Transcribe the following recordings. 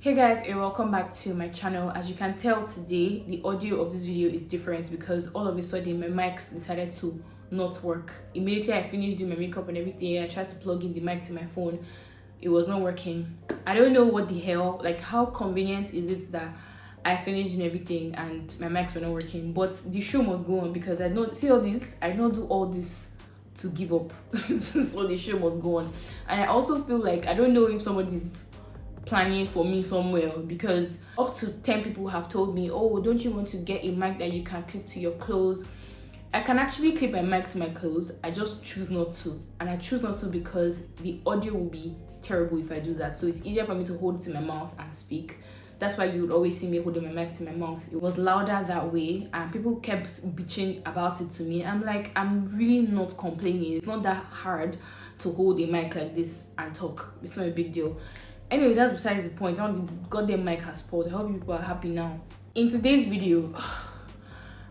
Hey guys, and welcome back to my channel. As you can tell today, the audio of this video is different because all of a sudden my mics decided to not work. Immediately I finished doing my makeup and everything, I tried to plug in the mic to my phone. It was not working. I don't know what the hell, like how convenient is it that I finished doing everything and my mics were not working, but the show must go on because I don't see all this, I don't do all this to give up. So the show must go on. And I also feel like I don't know if somebody's planning for me somewhere, because up to 10 people have told me, oh, don't you want to get a mic that you can clip to your clothes? I can actually clip my mic to my clothes, I just choose not to. And I choose not to because the audio will be terrible if I do that. So it's easier for me to hold it to my mouth and speak. That's why you would always see me holding my mic to my mouth. It was louder that way and people kept bitching about it to me. I'm like, I'm really not complaining. It's not that hard to hold a mic like this and talk. It's not a big deal. Anyway, that's besides the point. Now the goddamn mic has spoiled. I hope people are happy now. In today's video,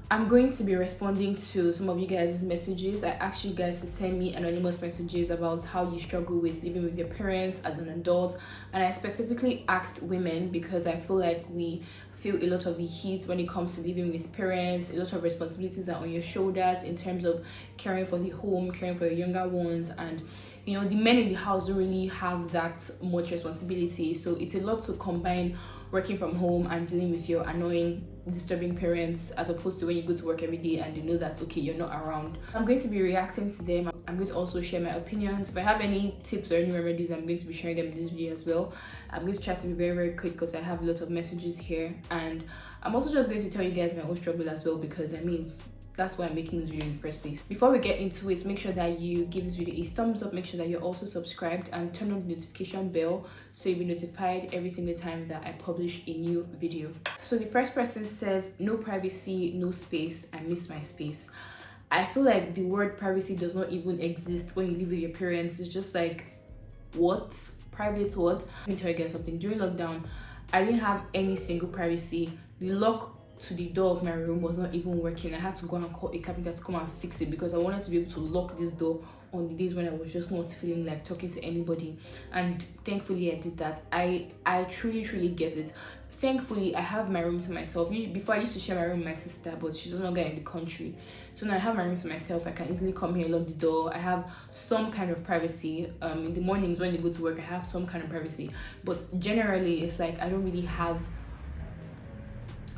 I'm going to be responding to some of you guys' messages. I asked you guys to send me anonymous messages about how you struggle with living with your parents as an adult. And I specifically asked women because I feel like we feel a lot of the heat when it comes to living with parents. A lot of responsibilities are on your shoulders in terms of caring for the home, caring for your younger ones, and you know, the men in the house don't really have that much responsibility. So it's a lot to combine working from home and dealing with your annoying, disturbing parents, as opposed to when you go to work every day and they know that, okay, you're not around. I'm going to be reacting to them. I'm going to also share my opinions. If I have any tips or any remedies, I'm going to be sharing them in this video as well. I'm going to try to be very, very quick because I have a lot of messages here. And I'm also just going to tell you guys my own struggle as well, because I mean, that's why I'm making this video in the first place. Before we get into it, make sure that you give this video a thumbs up, make sure that you're also subscribed and turn on the notification bell so you'll be notified every single time that I publish a new video. So the first person says, no privacy, no space, I miss my space. I feel like the word privacy does not even exist when you live with your parents. It's just like, what? Private what? Let me tell you guys something. During lockdown, I didn't have any single privacy. The lock to the door of my room was not even working. I had to go and call a carpenter to come and fix it because I wanted to be able to lock this door on the days when I was just not feeling like talking to anybody. And thankfully I did that. I truly get it. Thankfully I have my room to myself. Before I used to share my room with my sister, but she's no longer in the country, so now I have my room to myself. I can easily come here, lock the door. I have some kind of privacy. In the mornings when they go to work, I have some kind of privacy, but generally it's like I don't really have.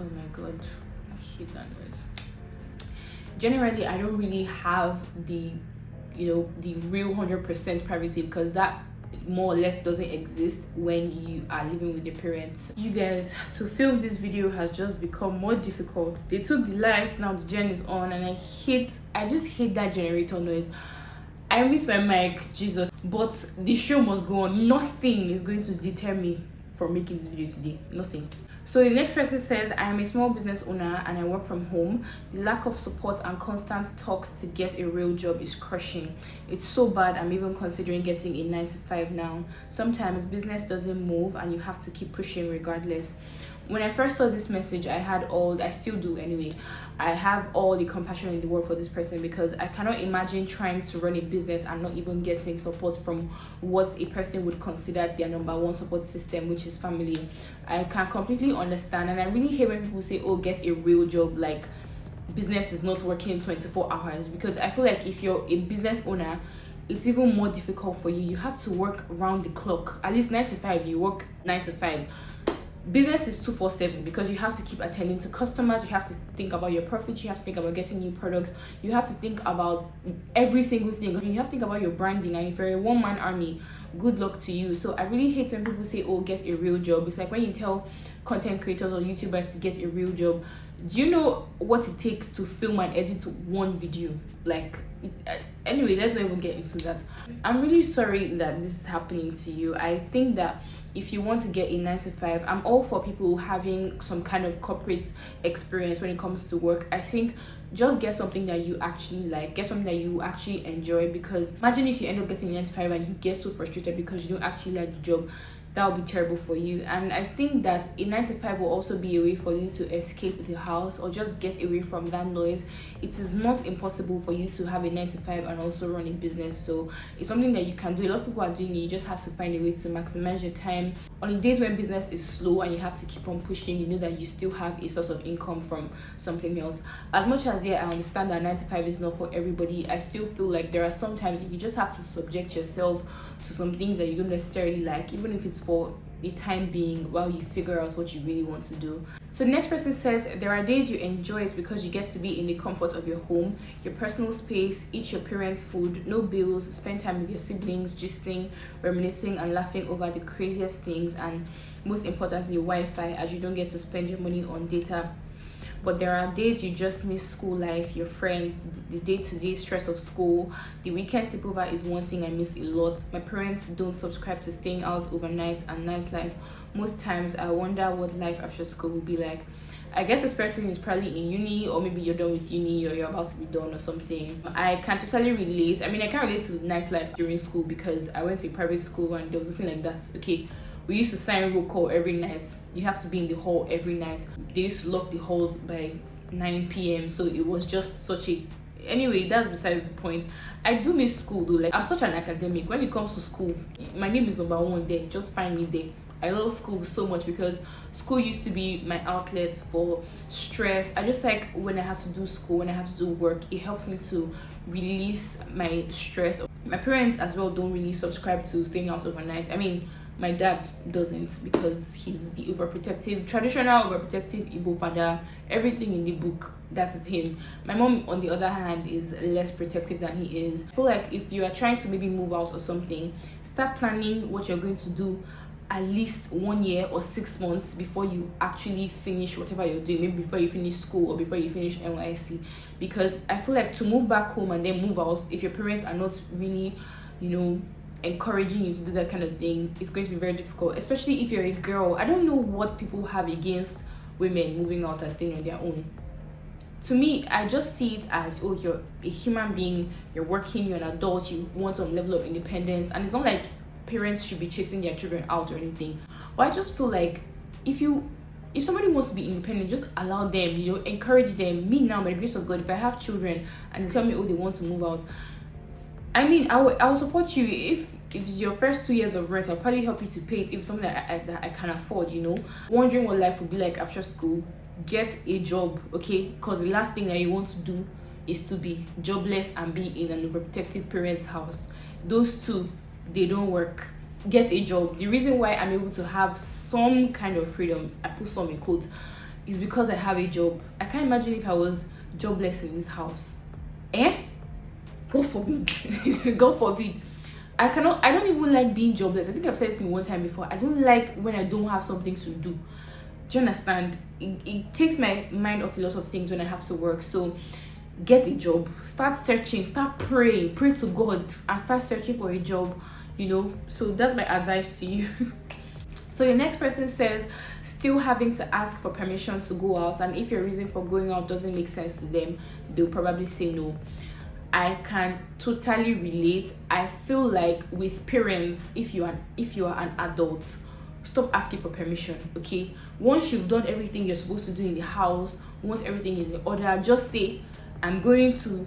Oh my god, I hate that noise. Generally, I don't really have the, you know, the real 100% privacy, because that more or less doesn't exist when you are living with your parents. You guys, to film this video has just become more difficult. They took the lights, now the gen is on, and I just hate that generator noise. I miss my mic, Jesus. But the show must go on. Nothing is going to deter me from making this video today. Nothing. So the next person says, I am a small business owner and I work from home. The lack of support and constant talks to get a real job is crushing. It's so bad, I'm even considering getting a 9-to-5 now. Sometimes business doesn't move and you have to keep pushing regardless. When I first saw this message, I still do anyway, I have all the compassion in the world for this person, because I cannot imagine trying to run a business and not even getting support from what a person would consider their number one support system, which is family. I can completely understand, and I really hate when people say, oh, get a real job, like business is not working 24 hours, because I feel like if you're a business owner, it's even more difficult for you. You have to work around the clock. At least 9-to-5, you work 9-to-5. Business is 247 because you have to keep attending to customers, you have to think about your profits, you have to think about getting new products, you have to think about every single thing, you have to think about your branding. And if you're a one-man army, good luck to you. So I really hate when people say, oh, get a real job. It's like when you tell content creators or YouTubers to get a real job. Do you know what it takes to film and edit one video? Like, anyway, let's not even get into that. I'm really sorry that this is happening to you. I think that if you want to get a 9-to-5, I'm all for people having some kind of corporate experience when it comes to work. I think just get something that you actually like, get something that you actually enjoy, because imagine if you end up getting a 9-to-5 and you get so frustrated because you don't actually like the job. that will be terrible for you. And I think that a 9 to 5 will also be a way for you to escape the house or just get away from that noise. It is not impossible for you to have a 9 to 5 and also run a business, so it's something that you can do. A lot of people are doing it. You just have to find a way to maximize your time. On the days when business is slow and you have to keep on pushing, you know that you still have a source of income from something else. As much as, yeah, I understand that 9 to 5 is not for everybody, I still feel like there are some times you just have to subject yourself to some things that you don't necessarily like, even if it's for the time being, while you figure out what you really want to do. So the next person says, there are days you enjoy it because you get to be in the comfort of your home, your personal space, eat your parents' food, no bills, spend time with your siblings, gisting, reminiscing and laughing over the craziest things, and most importantly, Wi-Fi, as you don't get to spend your money on data. But there are days you just miss school life, your friends, the day-to-day stress of school. The weekend sleepover is one thing I miss a lot. My parents don't subscribe to staying out overnight and nightlife. Most times I wonder what life after school will be like. I guess this person is probably in uni, or maybe you're done with uni or you're about to be done or something. I can totally relate. I mean, I can't relate to nightlife during school because I went to a private school and there was nothing like that. Okay, we used to sign roll call every night. You have to be in the hall every night. They used to lock the halls by 9 p.m. So it was just such a... Anyway, that's besides the point. I do miss school though. Like, I'm such an academic. When it comes to school, my name is number one there. Just find me there. I love school so much because school used to be my outlet for stress. I just like when I have to do school, when I have to do work, it helps me to release my stress. My parents as well don't really subscribe to staying out overnight. I mean, my dad doesn't because he's the overprotective, traditional overprotective Igbo father. Everything in the book, that is him. My mom, on the other hand, is less protective than he is. I feel like if you are trying to maybe move out or something, start planning what you're going to do at least 1 year or 6 months before you actually finish whatever you're doing. Maybe before you finish school or before you finish NYC. Because I feel like to move back home and then move out, if your parents are not really, encouraging you to do that kind of thing, it's going to be very difficult, especially if you're a girl. I don't know what people have against women moving out and staying on their own. To me, I just see it as, oh, you're a human being, you're working, you're an adult, you want some level of independence, and it's not like parents should be chasing their children out or anything. But I just feel like if somebody wants to be independent, just allow them, encourage them. Me now, by the grace of God, if I have children and they tell me, oh, they want to move out, I mean, I'll support you. If it's your first 2 years of rent, I'll probably help you to pay it if it's something that I can afford, Wondering what life would be like after school, get a job, okay? Because the last thing that you want to do is to be jobless and be in an overprotective parent's house. Those two, they don't work. Get a job. The reason why I'm able to have some kind of freedom, I put some in quotes, is because I have a job. I can't imagine if I was jobless in this house. God forbid. God forbid. I don't even like being jobless. I think I've said it one time before. I don't like when I don't have something to do. Do you understand? It takes my mind off a lot of things when I have to work. So get a job. Start searching. Start praying. Pray to God and start searching for a job. So that's my advice to you. So the next person says, still having to ask for permission to go out, and if your reason for going out doesn't make sense to them, they'll probably say no. I can totally relate. I feel like with parents, if you are an adult, stop asking for permission, okay? Once you've done everything you're supposed to do in the house, once everything is in order, just say, I'm going to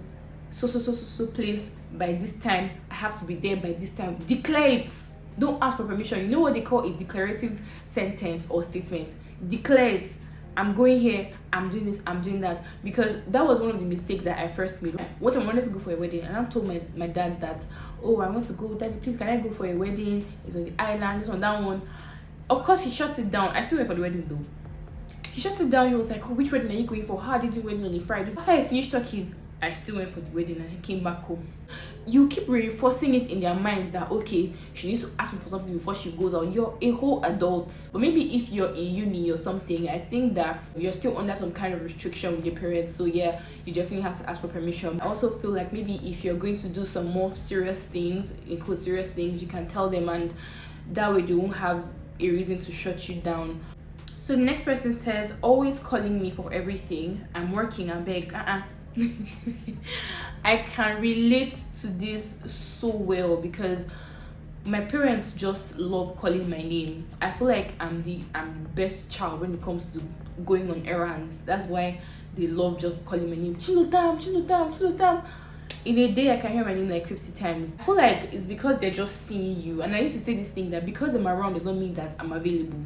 so place by this time. I have to be there by this time. Declare it. Don't ask for permission. You know what they call a declarative sentence or statement? Declare it. I'm going here, I'm doing this, I'm doing that. Because that was one of the mistakes that I first made. What I wanted to go for a wedding, and I told my dad that, oh, I want to go, Daddy, please, can I go for a wedding? It's on the island, this one, that one. Of course, he shut it down. I still went for the wedding though. He shut it down. He was like, oh, which wedding are you going for? How did you do wedding on a Friday? After I finished talking, I still went for the wedding and I came back home. You keep reinforcing it in their minds that, okay, she needs to ask me for something before she goes out. You're a whole adult. But maybe if you're in uni or something, I think that you're still under some kind of restriction with your parents. So yeah, you definitely have to ask for permission. I also feel like maybe if you're going to do some more serious things, include serious things, you can tell them, and that way they won't have a reason to shut you down. So the next person says, always calling me for everything. I'm working, I beg. I can relate to this so well because My parents just love calling my name. I feel like I'm the best child when it comes to going on errands. That's why they love just calling my name. Chilotam, Chilotam, Chilotam. In a day I can hear my name like 50 times. I feel like it's because they're just seeing you. And I used to say this thing that because I'm around does not mean that I'm available.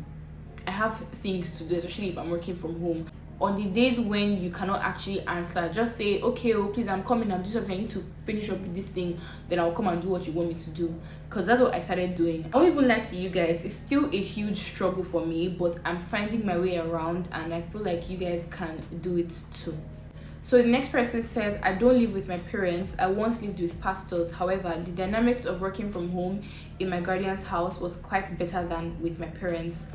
I have things to do, especially if I'm working from home. On the days when you cannot actually answer, just say, okay, oh please, I'm coming, I'm doing something, I need to finish up with this thing, then I'll come and do what you want me to do. Because that's what I started doing. I won't even lie to you guys, it's still a huge struggle for me, but I'm finding my way around, and I feel like you guys can do it too. So the next person says, I don't live with my parents. I once lived with pastors. However, the dynamics of working from home in my guardian's house was quite better than with my parents.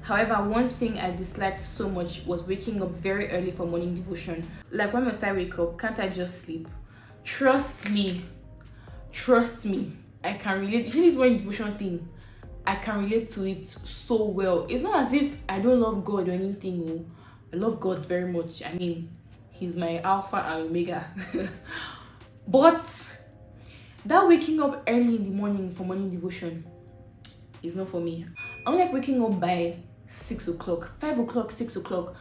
However, one thing I disliked so much was waking up very early for morning devotion. Like, when must I wake up? Can't I just sleep? Trust me, I can relate. You see this morning devotion thing? I can relate to it so well. It's not as if I don't love God or anything. Oh, I love God very much. I mean, He's my Alpha and Omega. But that waking up early in the morning for morning devotion is not for me. I don't like waking up by 6 o'clock, 5 o'clock, 6 o'clock.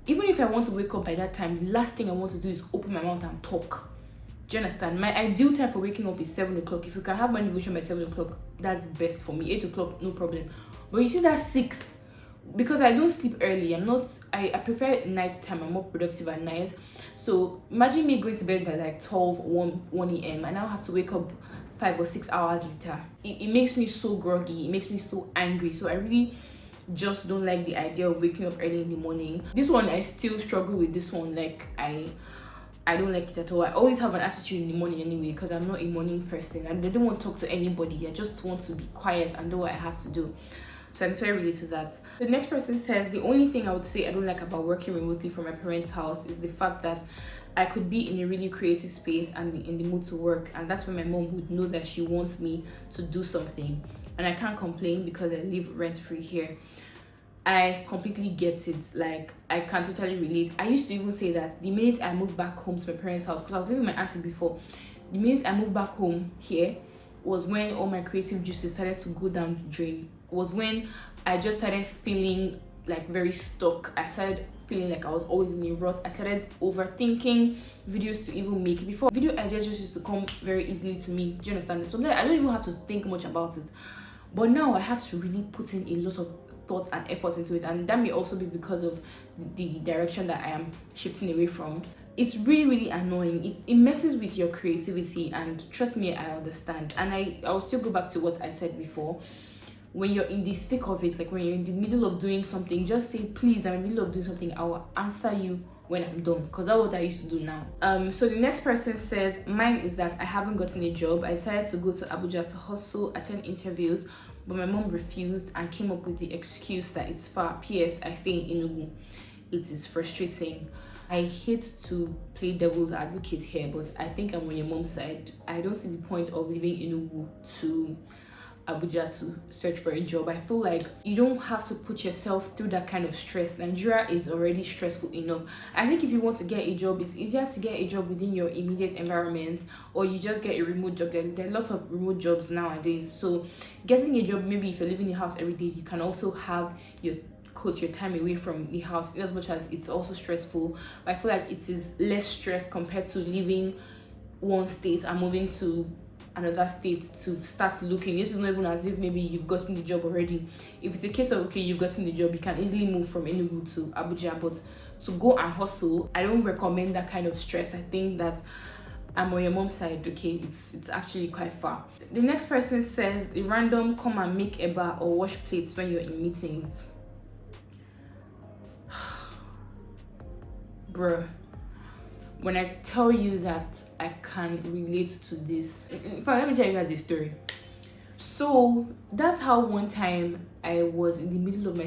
Even if I want to wake up by that time, the last thing I want to do is open my mouth and talk. Do you understand? My ideal time for waking up is 7 o'clock. If you can have my devotion by 7 o'clock, that's the best for me. 8 o'clock, no problem. But you see that 6, because I don't sleep early, I prefer night time. I'm more productive at night. So imagine me going to bed by like 12, 1 a.m. and I now have to wake up 5 or 6 hours later. It makes me so groggy. It makes me so angry. So I really just don't like the idea of waking up early in the morning. This one, I still struggle with this one. Like, I don't like it at all. I always have an attitude in the morning anyway, because I'm not a morning person and I don't want to talk to anybody. I just want to be quiet and do what I have to do. So I'm totally related to that. The next person says, the only thing I would say I don't like about working remotely from my parents' house is the fact that I could be in a really creative space and be in the mood to work, and that's when my mom would know that she wants me to do something, and I can't complain because I live rent-free here. I completely get it. Like, I can totally relate. I used to even say that the minute I moved back home to my parents' house, because I was living with my auntie before, the minute I moved back home here was when all my creative juices started to go down the drain. Was when I just started feeling like very stuck. I started feeling like I was always in a rut. I started overthinking videos to even make. Before, video ideas just used to come very easily to me. Do you understand? So I don't even have to think much about it. But now I have to really put in a lot of thoughts and efforts into it, and that may also be because of the direction that I am shifting away from. It's really, really annoying. It messes with your creativity, and trust me, I understand. And I'll still go back to what I said before. When you're in the thick of it, like when you're in the middle of doing something, just say, please, I'm in the middle of doing something. I will answer you when I'm done, because that's what I used to do now. So the next person says, mine is that I haven't gotten a job. I decided to go to Abuja to hustle, attend interviews, but my mom refused and came up with the excuse that it's far. PS, I stay in Enugu. It is frustrating. I hate to play devil's advocate here, but I think I'm on your mom's side. I don't see the point of leaving Enugu to Abuja to search for a job. I feel like you don't have to put yourself through that kind of stress. Nigeria is already stressful enough. I think if you want to get a job, it's easier to get a job within your immediate environment, or you just get a remote job. There are lots of remote jobs nowadays. So getting a job, maybe if you're leaving the house every day, you can also have your time away from the house, as much as it's also stressful. But I feel like it is less stress compared to leaving one state and moving to another state to start looking. This is not even as if maybe you've gotten the job already. If it's a case of, okay, you've gotten the job, you can easily move from Enugu to Abuja, but to go and hustle, I don't recommend that kind of stress. I think that I'm on your mom's side. Okay, it's actually quite far. The next person says, the random come and make eba or wash plates when you're in meetings. Bruh, when I tell you that I can relate to this, in fact, let me tell you guys a story. So that's how one time I was in the middle of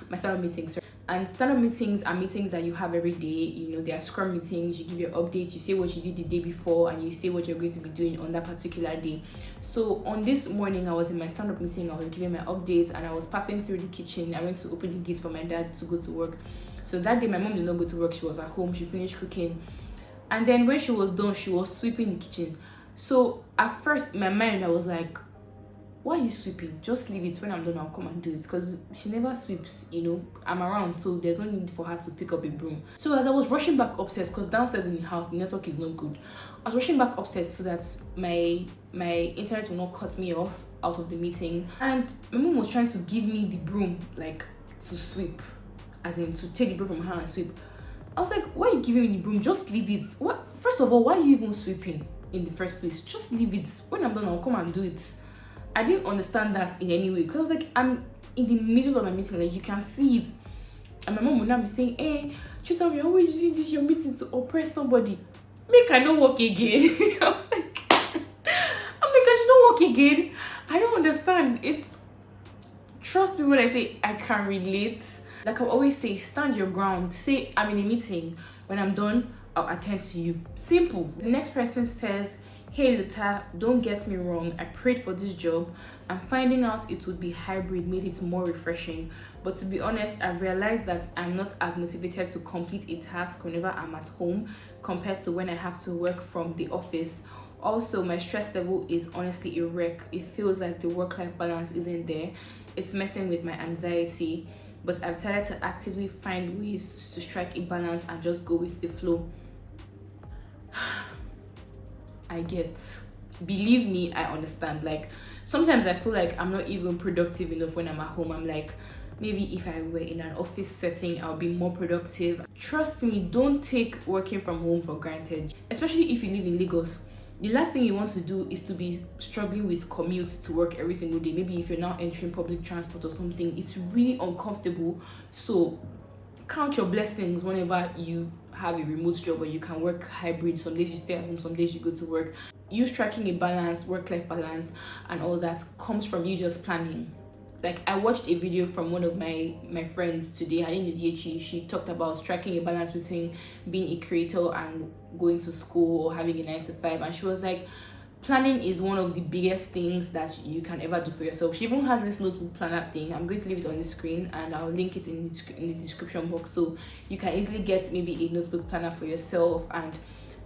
my stand-up meetings. And stand-up meetings are meetings that you have every day. You know, they are scrum meetings. You give your updates, you say what you did the day before, and you say what you're going to be doing on that particular day. So on this morning, I was in my stand-up meeting. I was giving my updates, and I was passing through the kitchen. I went to open the gates for my dad to go to work. So that day, my mom did not go to work. She was at home. She finished cooking. And then when she was done, she was sweeping the kitchen. So at first, in my mind, I was like, why are you sweeping? Just leave it. When I'm done, I'll come and do it. Because she never sweeps, you know. I'm around, so there's no need for her to pick up a broom. So as I was rushing back upstairs, because downstairs in the house, the network is not good. I was rushing back upstairs so that my internet will not cut me off out of the meeting. And my mom was trying to give me the broom, like, to sweep. As in, to take the broom from her hand and sweep. I was like, why are you giving me the broom? Just leave it. What? First of all, why are you even sweeping in the first place? Just leave it. When I'm done, I'll come and do it. I didn't understand that in any way, because I was like, I'm in the middle of my meeting, like you can see it. And my mom would now be saying, hey, Chutam, you're always using this your meeting to oppress somebody. Make I not work again. I'm like, I should not work again. I don't understand. It's, trust me when I say I can relate. Like I always say, stand your ground. Say I'm in a meeting. When I'm done, I'll attend to you. Simple. The next person says, hey Luta, don't get me wrong, I prayed for this job and finding out it would be hybrid made it more refreshing. But to be honest, I've realized that I'm not as motivated to complete a task whenever I'm at home compared to when I have to work from the office. Also, my stress level is honestly a wreck. It feels like the work-life balance isn't there. It's messing with my anxiety. But I've tried to actively find ways to strike a balance and just go with the flow. I get. Believe me, I understand. Like, sometimes I feel like I'm not even productive enough when I'm at home. I'm like, maybe if I were in an office setting, I'll be more productive. Trust me, don't take working from home for granted. Especially if you live in Lagos. The last thing you want to do is to be struggling with commutes to work every single day. Maybe if you're now entering public transport or something, it's really uncomfortable. So count your blessings whenever you have a remote job or you can work hybrid. Some days you stay at home, some days you go to work. You striking a balance, work-life balance and all that comes from you just planning. Like I watched a video from one of my friends today. Her name is Yechi. She talked about striking a balance between being a creator and going to school or having a 9 to 5. And she was like, planning is one of the biggest things that you can ever do for yourself. She even has this notebook planner thing. I'm going to leave it on the screen and I'll link it in the description box, so you can easily get maybe a notebook planner for yourself and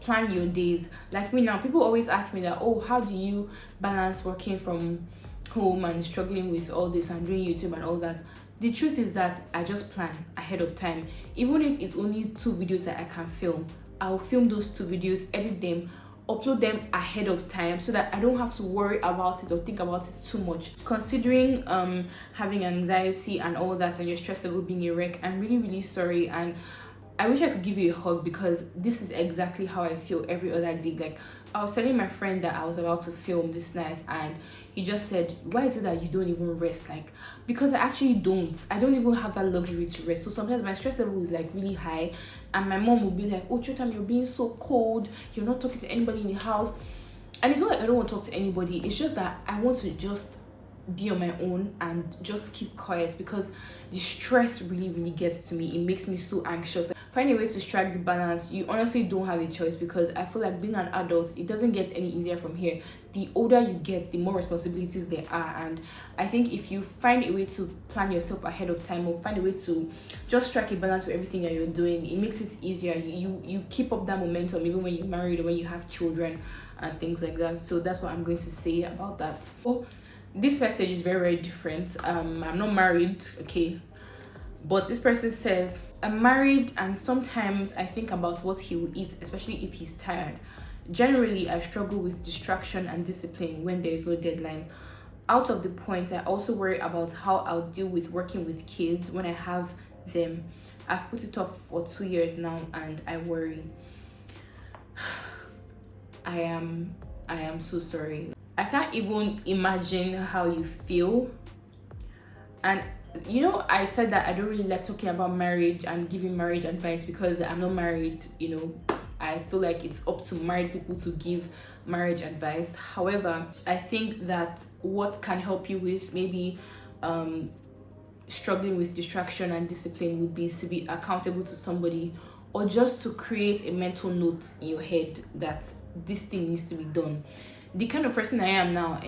plan your days. Like me now, people always ask me that, oh, how do you balance working from home and struggling with all this and doing YouTube and all that? The truth is that I just plan ahead of time. Even if it's only 2 videos that I can film, I'll film those 2 videos, edit them, upload them ahead of time so that I don't have to worry about it or think about it too much. Considering having anxiety and all that and your stress level being a wreck, I'm really sorry, and I wish I could give you a hug because this is exactly how I feel every other day. Like I was telling my friend that I was about to film this night and he just said, why is it that you don't even rest? Like, because I actually don't. I don't even have that luxury to rest. So sometimes my stress level is like really high and my mom will be like, oh Chotam, you're being so cold, you're not talking to anybody in the house. And it's not like I don't want to talk to anybody, it's just that I want to just be on my own and just keep quiet because the stress really gets to me. It makes me so anxious. Find a way to strike the balance. You honestly don't have a choice because I feel like being an adult, it doesn't get any easier from here. The older you get, the more responsibilities there are, and I think if you find a way to plan yourself ahead of time or find a way to just strike a balance with everything that you're doing, it makes it easier. You keep up that momentum even when you're married or when you have children and things like that. So that's what I'm going to say about that. So this message is very different. I'm not married, okay, but this person says, I'm married and sometimes I think about what he will eat, especially if he's tired. Generally, I struggle with distraction and discipline when there is no deadline. Out of the point, I also worry about how I'll deal with working with kids when I have them. I've put it off for 2 years now and I worry. I am so sorry. I can't even imagine how you feel. And you know, I said that I don't really like talking about marriage and giving marriage advice because I'm not married. You know, I feel like it's up to married people to give marriage advice. However, I think that what can help you with maybe struggling with distraction and discipline would be to be accountable to somebody, or just to create a mental note in your head that this thing needs to be done. The kind of person I am now,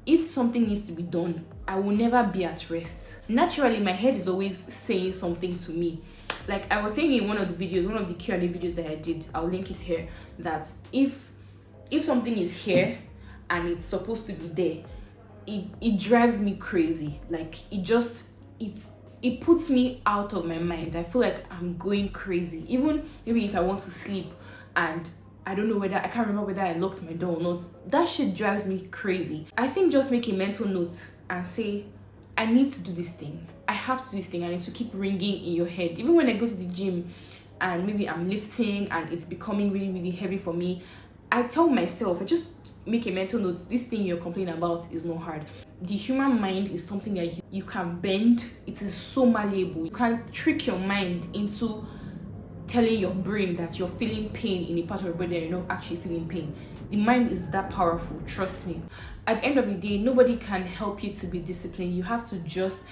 if something needs to be done, I will never be at rest. Naturally, my head is always saying something to me. Like I was saying in one of the videos, one of the Q&A videos that I did, I'll link it here, that if something is here and it's supposed to be there, it drives me crazy. Like it puts me out of my mind. I feel like I'm going crazy. Even maybe if I want to sleep and I don't know whether I can't remember whether I locked my door or not. That shit drives me crazy. I think just make a mental note and say, I need to do this thing. I have to do this thing, and it's to keep ringing in your head. Even when I go to the gym and maybe I'm lifting and it's becoming really, really heavy for me, I tell myself, I just make a mental note, this thing you're complaining about is not hard. The human mind is something that you can bend. It is so malleable. You can trick your mind into telling your brain that you're feeling pain in a part of your body and you're not actually feeling pain. The mind is that powerful, trust me. At the end of the day, nobody can help you to be disciplined. You have to just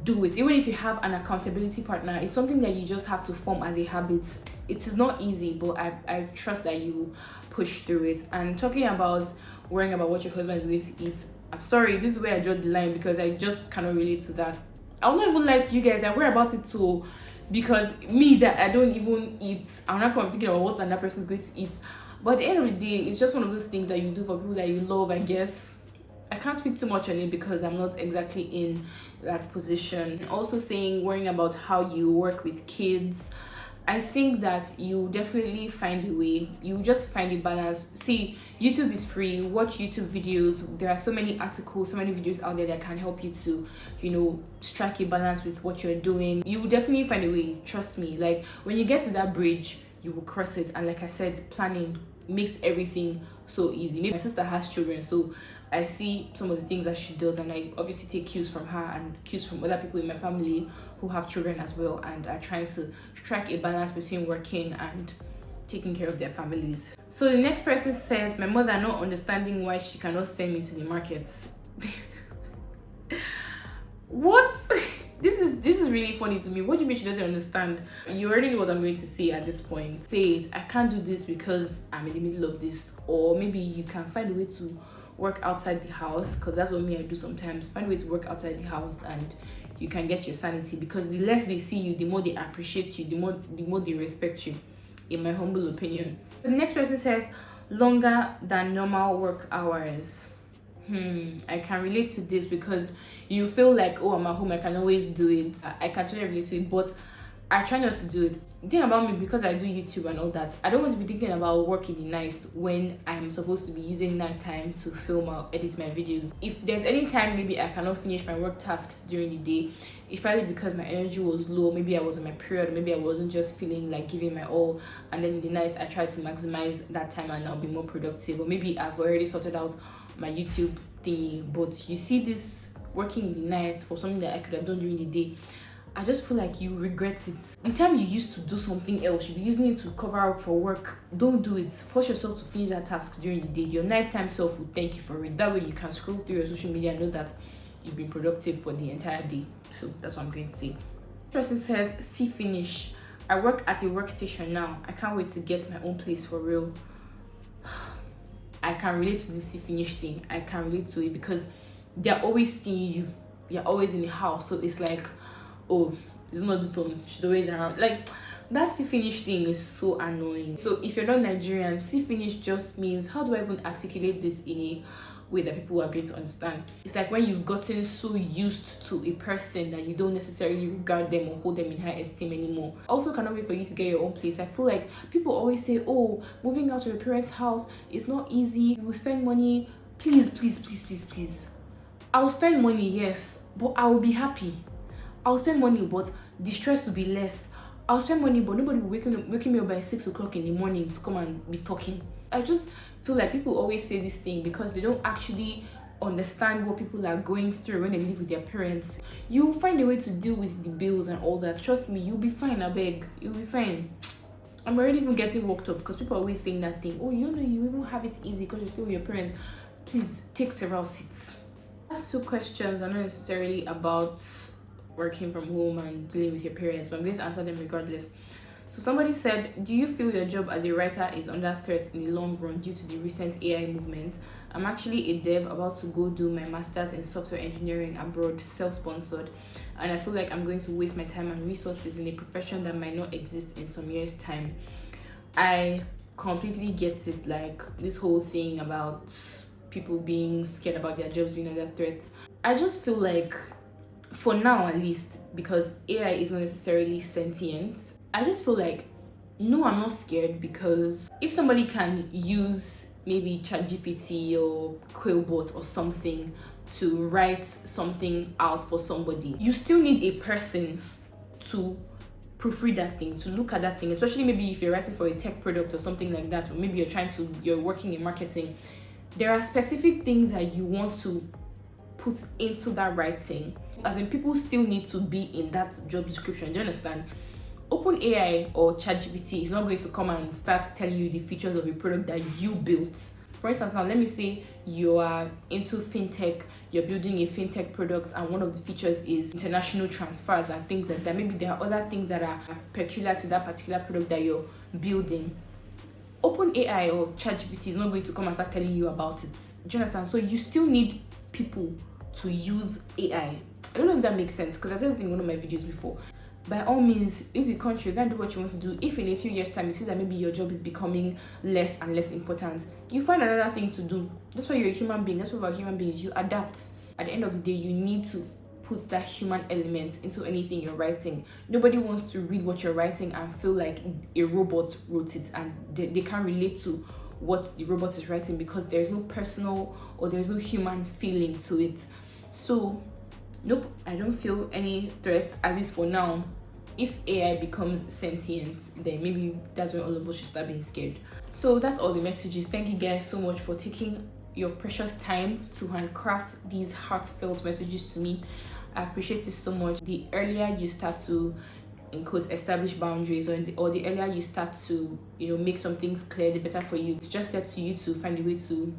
do it. Even if you have an accountability partner, it's something that you just have to form as a habit. It is not easy, but I trust that you push through it. And talking about worrying about what your husband is going to eat, I'm sorry, this is where I draw the line, because I just cannot relate to that. I'll not even lie to you guys, I worry about it too, because me that I don't even eat, I'm not thinking about what another person is going to eat. But at the end of the day, it's just one of those things that you do for people that you love, I guess. I can't speak too much on it because I'm not exactly in that position. Also saying, worrying about how you work with kids, I think that you definitely find a way. You just find a balance. See, YouTube is free. Watch YouTube videos. There are so many articles, so many videos out there that can help you to, strike a balance with what you're doing. You will definitely find a way. Trust me. Like, when you get to that bridge, you will cross it. And like I said, planning makes everything so easy. Maybe my sister has children, so I see some of the things that she does, and I obviously take cues from her and cues from other people in my family who have children as well, and are trying to strike a balance between working and taking care of their families. So the next person says, my mother not understanding why she cannot send me to the market. What? This is really funny to me. What do you mean she doesn't understand? You already know what I'm going to say at this point. Say it, I can't do this because I'm in the middle of this. Or maybe you can find a way to work outside the house, because that's what I do sometimes. Find a way to work outside the house and you can get your sanity, because the less they see you, the more they appreciate you, the more they respect you, in my humble opinion. The next person says, longer than normal work hours. I can relate to this, because you feel like, oh, I'm at home, I can always do it. I can totally relate to it, but I try not to do it. The thing about me, because I do YouTube and all that, I don't want to be thinking about work in the night when I'm supposed to be using night time to film or edit my videos. If there's any time maybe I cannot finish my work tasks during the day, it's probably because my energy was low. Maybe I was in my period, maybe I wasn't just feeling like giving my all, and then in the night I try to maximize that time and I'll be more productive. Or maybe I've already sorted out my YouTube thingy, but you see this working in the night for something that I could have done during the day, I just feel like you regret it. The time you used to do something else, you'll be using it to cover up for work. Don't do it. Force yourself to finish that task during the day. Your nighttime self will thank you for it. That way you can scroll through your social media and know that you've been productive for the entire day. So that's what I'm going to say. This person says, see finish. I work at a workstation now. I can't wait to get my own place for real. I can relate to this see finish thing. I can relate to it because they're always seeing you. You're always in the house. So it's like, oh, it's not this one, she's always around. Like, that see finish thing is so annoying. So if you're not Nigerian, see finish just means, how do I even articulate this in a way that people are going to understand? It's like when you've gotten so used to a person that you don't necessarily regard them or hold them in high esteem anymore. Also, cannot wait for you to get your own place. I feel like people always say, oh, moving out to your parents' house is not easy, you will spend money. Please, please, please, please, please. I will spend money, yes, but I will be happy. I'll spend money, but the stress will be less. I'll spend money, but nobody will waking me up by 6 o'clock in the morning to come and be talking. I just feel like people always say this thing because they don't actually understand what people are going through when they live with their parents. You'll find a way to deal with the bills and all that. Trust me, you'll be fine, I beg. You'll be fine. I'm already even getting worked up because people are always saying that thing. Oh, you know, you even have it easy because you're still with your parents. Please, take several seats. Last two questions are not necessarily about working from home and dealing with your parents, but I'm going to answer them regardless. So somebody said, do you feel your job as a writer is under threat in the long run due to the recent AI movement? I'm actually a dev about to go do my master's in software engineering abroad, self-sponsored, and I feel like I'm going to waste my time and resources in a profession that might not exist in some years' time. I completely get it, like this whole thing about people being scared about their jobs being under threat. I just feel like, for now at least, because AI is not necessarily sentient, I just feel like, no, I'm not scared, because if somebody can use maybe ChatGPT or Quillbot or something to write something out for somebody, you still need a person to proofread that thing, to look at that thing, especially maybe if you're writing for a tech product or something like that, or maybe you're working in marketing. There are specific things that you want to put into that writing, as in people still need to be in that job description. Do you understand? OpenAI or ChatGPT is not going to come and start telling you the features of a product that you built. For instance, now let me say you are into fintech, you're building a fintech product, and one of the features is international transfers and things like that. Maybe there are other things that are peculiar to that particular product that you're building. OpenAI or ChatGPT is not going to come and start telling you about it. Do you understand? So you still need people to use AI. I don't know if that makes sense, because I've said it in one of my videos before. By all means, if the country, you can do what you want to do. If in a few years' time you see that maybe your job is becoming less and less important, you find another thing to do. That's why you're a human being. That's why we're human beings. You adapt. At the end of the day, you need to put that human element into anything you're writing. Nobody wants to read what you're writing and feel like a robot wrote it, and they can't relate to what the robot is writing, because there's no personal or there's no human feeling to it. So nope, I don't feel any threats, at least for now. If AI becomes sentient, then maybe that's when all of us should start being scared. So that's all the messages. Thank you guys so much for taking your precious time to handcraft these heartfelt messages to me. I appreciate it so much. The earlier you start to, in quotes, establish boundaries, or the earlier you start to, make some things clear, the better for you. It's just left to you to find a way to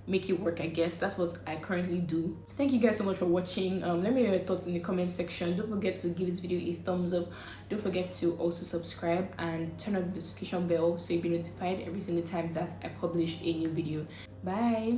make it work, I guess. That's what I currently do. Thank you guys so much for watching. Let me know your thoughts in the comment section. Don't forget to give this video a thumbs up. Don't forget to also subscribe and turn on the notification bell so you'll be notified every single time that I publish a new video. Bye.